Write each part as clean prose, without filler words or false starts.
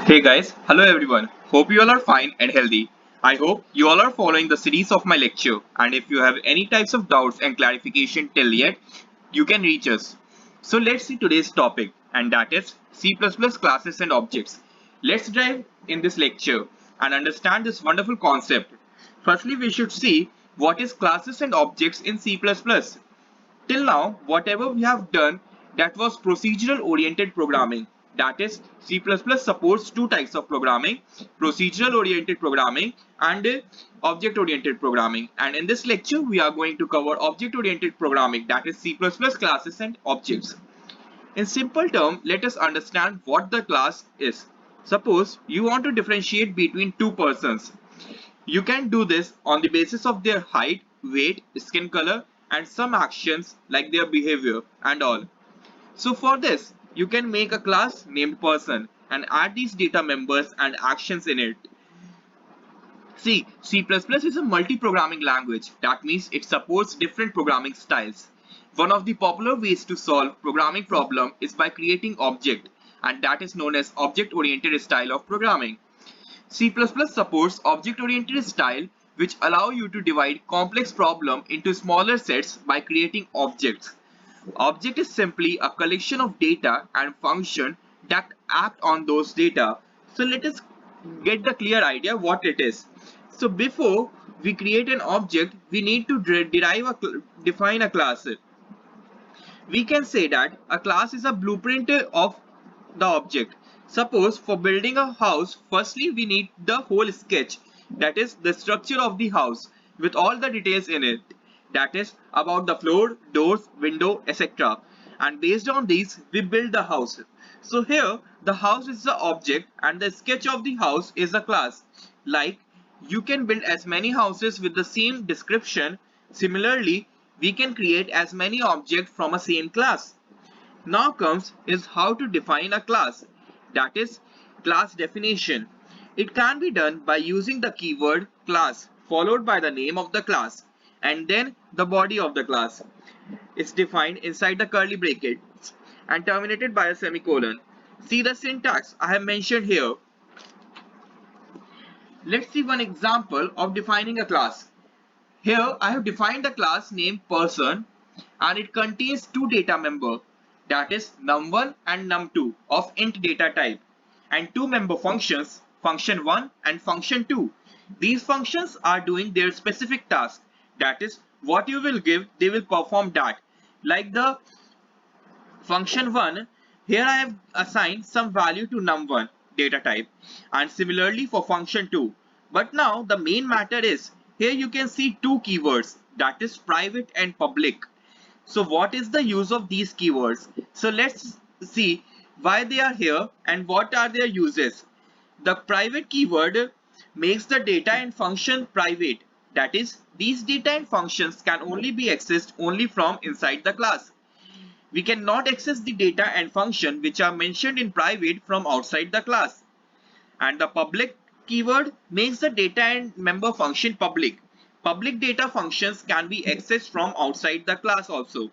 Hey guys, hello everyone. Hope you all are fine and healthy. I hope you all are following the series of my lecture, and if you have any types of doubts and clarification till yet, you can reach us. So let's see today's topic, and that is C++ classes and objects. Let's dive in this lecture and understand this wonderful concept. Firstly, we should see what is classes and objects in C++. Till now, whatever we have done, that was procedural oriented programming. That is, C++ supports two types of programming, procedural oriented programming and object oriented programming. And in this lecture, we are going to cover object oriented programming, that is C++ classes and objects. In simple terms, let us understand what the class is. Suppose you want to differentiate between two persons. You can do this on the basis of their height, weight, skin color, and some actions like their behavior and all. So for this, you can make a class named person and add these data members and actions in it. See, C++ is a multi-programming language. That means it supports different programming styles. One of the popular ways to solve programming problem is by creating object, and that is known as object-oriented style of programming. C++ supports object-oriented style, which allow you to divide complex problem into smaller sets by creating objects. Object is simply a collection of data and function that act on those data. So let us get the clear idea what it is. So before we create an object, we need to define a class. We can say that a class is a blueprint of the object. Suppose for building a house, firstly we need the whole sketch, that is the structure of the house with all the details in it, that is about the floor, doors, window, etc. And based on these we build the house. So here the house is the object and the sketch of the house is a class. Like, you can build as many houses with the same description. Similarly, we can create as many objects from a same class. Now comes is how to define a class, that is class definition. It can be done by using the keyword class followed by the name of the class and then the body of the class. It's defined inside the curly brackets and terminated by a semicolon. See the syntax I have mentioned here. Let's see one example of defining a class. Here I have defined the class named person and it contains two data member, that is num1 and num2 of int data type, and two member functions, function1 and function2. These functions are doing their specific task, that is what you will give they will perform that. Like the function1, here I have assigned some value to num1 data type and similarly for function2. But now the main matter is, here you can see two keywords, that is private and public. So what is the use of these keywords? So let's see why they are here and what are their uses. The private keyword makes the data and function private. That is, these data and functions can only be accessed only from inside the class. We cannot access the data and function which are mentioned in private from outside the class. And the public keyword makes the data and member function public. Public data functions can be accessed from outside the class also.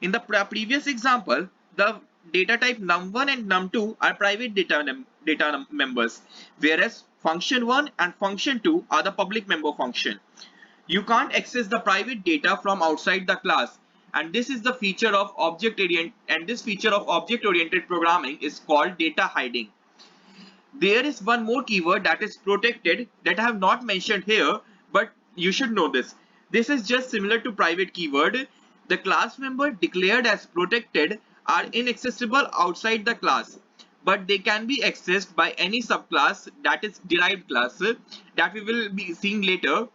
In the previous example, the data type num1 and num2 are private data members, whereas function1 and function2 are the public member function. You can't access the private data from outside the class, and this is the feature of object oriented programming is called data hiding. There is one more keyword that is protected that I have not mentioned here, but you should know this. This is just similar to private keyword. The class member declared as protected are inaccessible outside the class, but they can be accessed by any subclass, that is derived class, that we will be seeing later.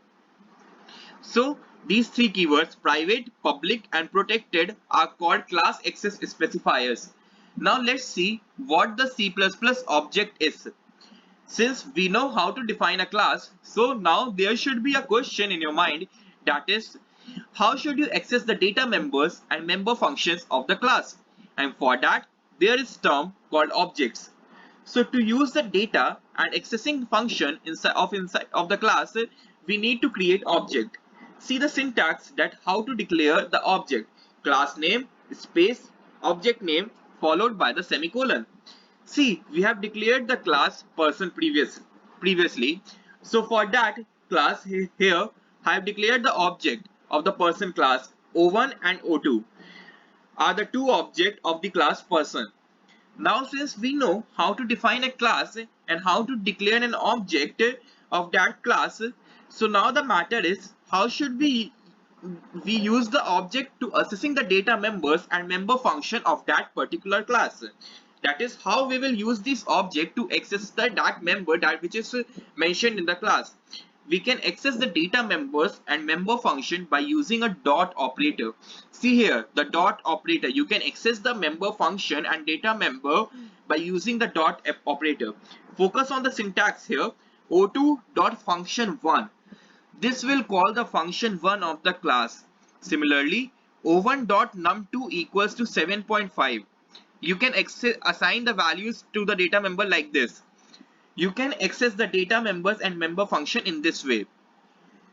So these three keywords, private, public and protected, are called class access specifiers. Now let's see what the C++ object is. Since we know how to define a class, so now there should be a question in your mind, that is, how should you access the data members and member functions of the class? And for that, there is term called objects. So to use the data and accessing function inside of the class, we need to create object. See the syntax that how to declare the object. Class name space object name followed by the semicolon. See, we have declared the class person previously. So for that class here, I have declared the object of the person class O1 and O2 are the two objects of the class person. Now since we know how to define a class and how to declare an object of that class, so now the matter is how should we use the object to accessing the data members and member function of that particular class. That is how we will use this object to access the that member that which is mentioned in the class. We can access the data members and member function by using a dot operator. See here, the dot operator. You can access the member function and data member by using the dot operator. Focus on the syntax here. O2 dot function 1. This will call the function 1 of the class. Similarly, O1 dot num2 equals to 7.5. You can assign the values to the data member like this. You can access the data members and member function in this way.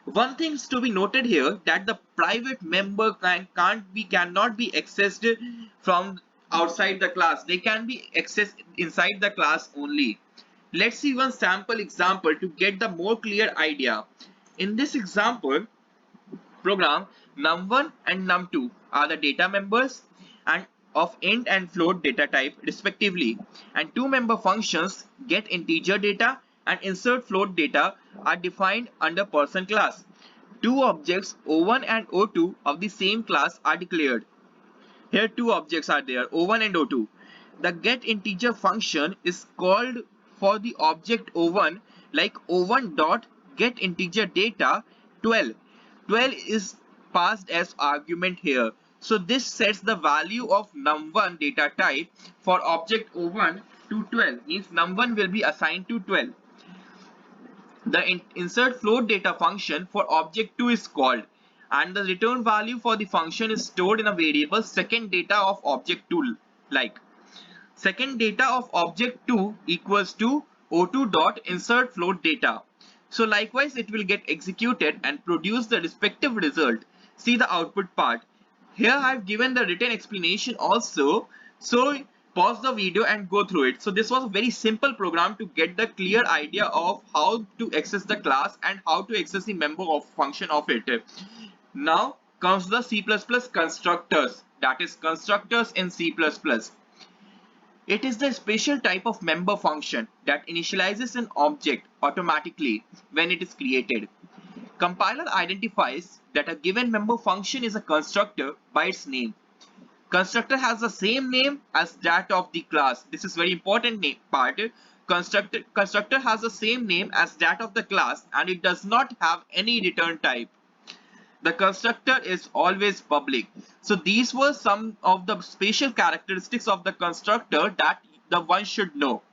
One thing is to be noted here that the private member cannot be accessed from outside the class. They can be accessed inside the class only. Let's see one sample example to get the more clear idea. In this example program, num1 and num2 are the data members and of int and float data type respectively, and two member functions get integer data and insert float data are defined under person class. Two objects O1 and O2 of the same class are declared. Here two objects are there, O1 and O2. The get integer function is called for the object O1, like O1 dot get integer data 12. 12 is passed as argument here. So this sets the value of num1 data type for object O1 to 12, means num1 will be assigned to 12. The insert float data function for object 2 is called, and the return value for the function is stored in a variable second data of object 2, like second data of object 2 equals to O2 dot insert float data. So likewise it will get executed and produce the respective result. See the output part. Here I have given the written explanation also, so pause the video and go through it. So this was a very simple program to get the clear idea of how to access the class and how to access the member of function of it. Now comes the C++ constructors, that is constructors in C++. It is the special type of member function that initializes an object automatically when it is created. Compiler identifies that a given member function is a constructor by its name. Constructor has the same name as that of the class. This is very important part. Constructor has the same name as that of the class and it does not have any return type. The constructor is always public. So these were some of the special characteristics of the constructor that the one should know.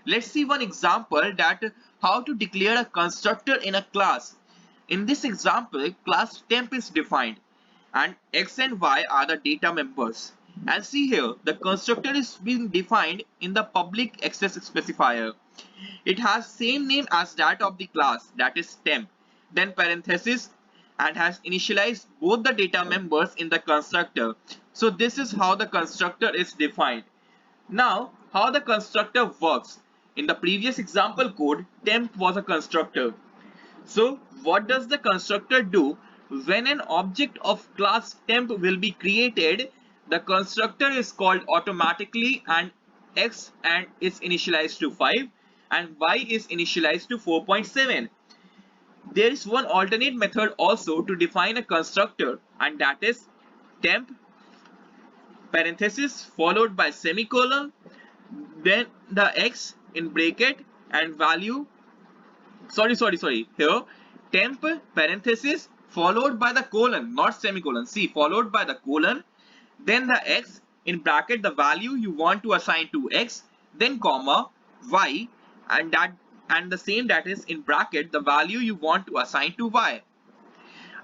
Let's see one example that how to declare a constructor in a class. In this example, class temp is defined and x and y are the data members. And see here, the constructor is being defined in the public access specifier. It has same name as that of the class, that is temp, then parenthesis, and has initialized both the data members in the constructor. So this is how the constructor is defined. Now, how the constructor works. In the previous example code, temp was a constructor. So what does the constructor do? When an object of class temp will be created, the constructor is called automatically and x and is initialized to 5 and y is initialized to 4.7. There is one alternate method also to define a constructor, and that is temp parenthesis followed by semicolon, then the x in bracket and value, here temp parenthesis followed by the colon, not semicolon, see, followed by the colon, then the x in bracket the value you want to assign to x, then comma y, and the same that is in bracket the value you want to assign to y.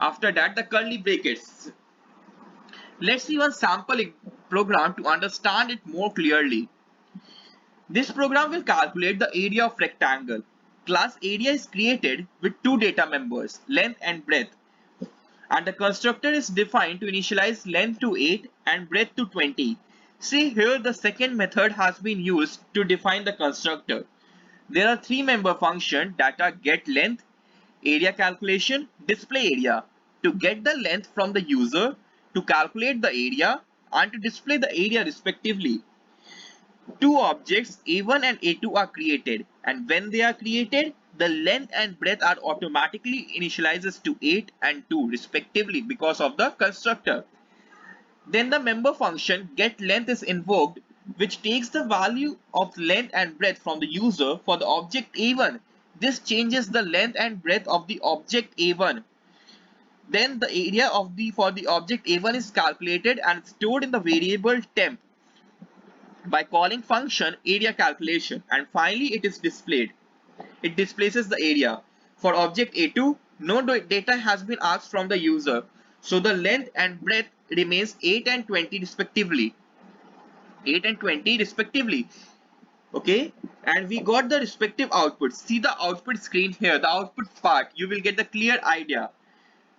After that the curly brackets. Let's see one sample program to understand it more clearly. This program will calculate the area of rectangle. Class area is created with two data members, length and breadth, and the constructor is defined to initialize length to 8 and breadth to 20. See here, the second method has been used to define the constructor. There are three member functions that are getLength, area calculation, display area. To get the length from the user, to calculate the area, and to display the area respectively. Two objects A1 and A2 are created, and when they are created, the length and breadth are automatically initialized to 8 and 2 respectively because of the constructor. Then the member function getLength is invoked, which takes the value of length and breadth from the user for the object A1. This changes the length and breadth of the object A1. Then the area for the object A1 is calculated and stored in the variable temp by calling function area calculation, and finally it is displayed. It displays the area. For object A2, no data has been asked from the user, so the length and breadth remains 8 and 20 respectively. 8 and 20 respectively. Okay, and we got the respective outputs. See the output screen here, the output part. You will get the clear idea.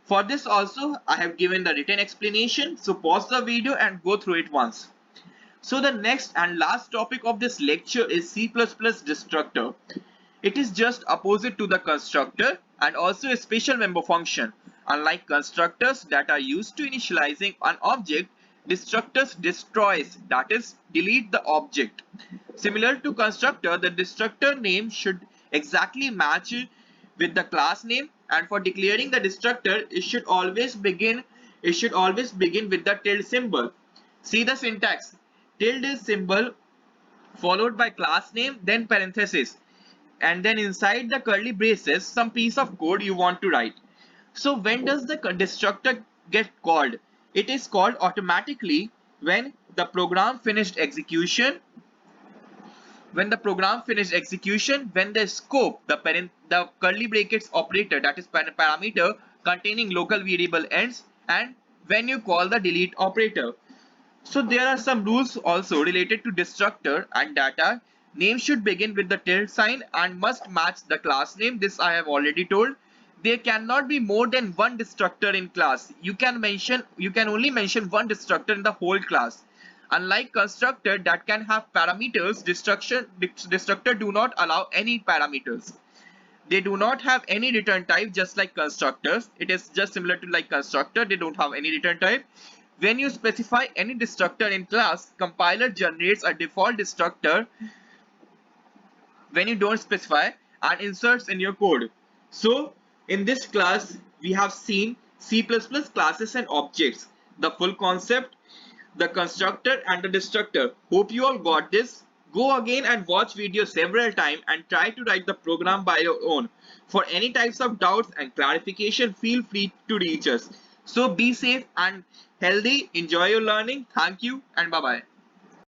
For this also, I have given the written explanation, so pause the video and go through it once. So the next and last topic of this lecture is C++ destructor. It is just opposite to the constructor and also a special member function. Unlike constructors that are used to initializing an object, destructors destroys, that is, delete the object. Similar to constructor, the destructor name should exactly match with the class name, and for declaring the destructor, it should always begin with the tilde symbol. See the syntax. Tilde is symbol followed by class name, then parenthesis, and then inside the curly braces some piece of code you want to write. So when does the destructor get called? It is called automatically when the program finished execution. When the scope, the curly brackets operator, that is parameter containing local variable ends, and when you call the delete operator. So there are some rules also related to destructor and data. Name should begin with the tilde sign and must match the class name. This I have already told. There cannot be more than one destructor in class. You can only mention one destructor in the whole class. Unlike constructor that can have parameters, destructor do not allow any parameters. They do not have any return type, just like constructors. It is just similar to like constructor. They don't have any return type. When you specify any destructor in class, compiler generates a default destructor when you don't specify and inserts in your code. So in this class, we have seen C++ classes and objects, the full concept, the constructor and the destructor. Hope you all got this. Go again and watch video several times and try to write the program by your own. For any types of doubts and clarification, feel free to reach us. So be safe and healthy. Enjoy your learning. Thank you and bye-bye.